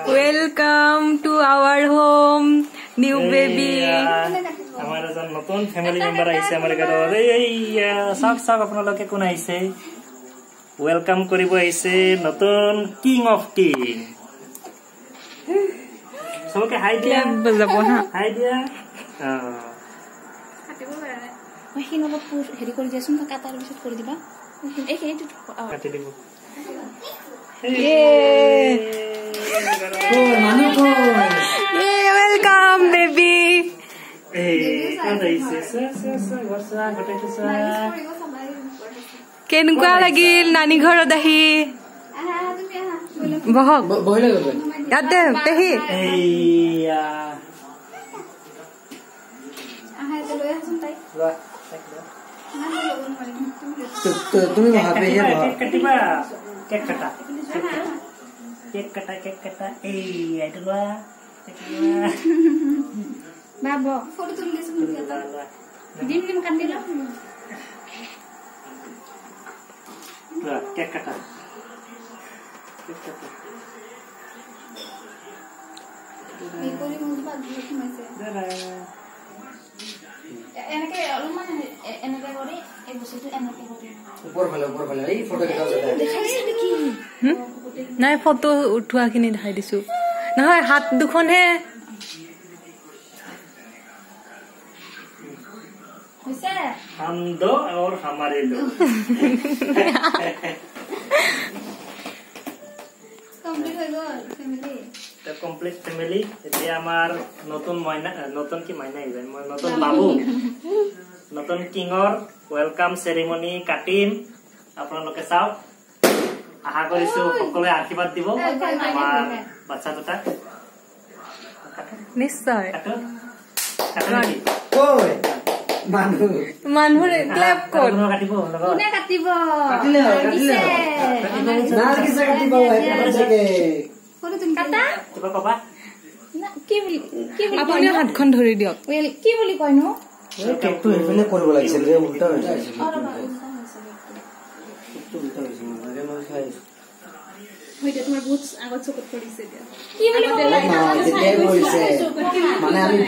Welcome to our home, new baby. हमारा जो नतुन family member आइसे हमारे घर सब आपनालोके कोन आइसे वेलकम करिबो आइसे नतुन किंग ऑफ किंग सबके हाय दिया बजाबो हा हाय दिया কাটিব পাৰা নাই মই হিন অলপ হেৰি কৰি দিয়াচোন কাটাৰ পিছত কৰি দিবা এই হেৰিটো কাটি দিব welcome baby. কেনেকুৱা লাগিল নানি ঘৰত আহি বহক ইয়াতে পেহি তুমি कटिबा केक कटा ए आइतलवा बाबा फोटो तुल ले सुन डिम काट दिला केक कटा এই কৰি মোক বাদ দিলে কিমাইছে এনেকে অলপমান এনেকে কৰি এই বস্তুটো এনেকে কৰি উপৰ ফালে এই ফটো কেটা আছে দেখাইছে নেকি নাই ফটো উঠোৱাখিনি দেখাই দিছো নহয় হাত দুখন হে হৈছে हम दो और हमारे दो কমপ্লিট হৈ গ'ল ফ্যামিলি তো কমপ্লিট ফ্যামিলি এতিয়া আমাৰ নতুন মইনা নতুন কি মইনা ইভেন মই নতুন বাবু নতুন কিংৰ ওয়েলকাম সেৰেমনি কাটিম আপোনালোকে চাও আশা কৰিছো সকলোৱে আশীৰ্বাদ দিব আমাৰ বাচ্চা দুটা নিশ্চয় কই মানুহে ক্লেপ কৰ কাটিব কোনে কাটিব কাটিলে নাৰ্গিছে কাটিব এটাকে ফটো তুমি কাটা কিবা কবা না কি বুলি আপুনি হাতখন ধৰি দিয়ক ওয়েল কি বুলি কয়নো এই কেকটো হেফেলে কৰিব লাগিছিল ৰে উল্টা হৈছে হইতে তোমাৰ বহুত আগত চকত পৰিছে দিয়া কি বুলি কব লাগে না যেতিয়াই কৰিছে মানে আমি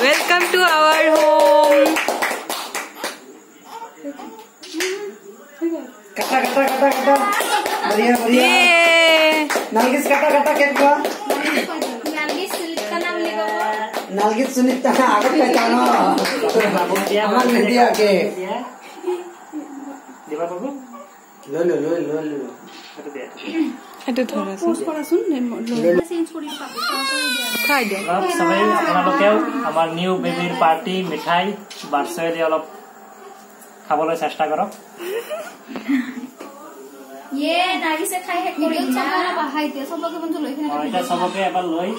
welcome to our home कटा बढ़िया नालगिस कटा केक का नालगिस सुनीता आगे कहता ना हमार ले दिया के দিবা বাবু लो এটো ধৰাচোন পোস্ট কৰাচোন চেঞ্জ কৰি পাবো খাই দে সবাই আপোনালোকেও আমাৰ নিউ বেবিৰ পাৰ্টি মিঠাই বাৰ্ষাৰে অলপ খাবলৈ চেষ্টা কৰক ये नागी से खाई है कोई चमड़ा बाहाई दे सब लोग बंद लो এটা সবকে এবাৰ লৈ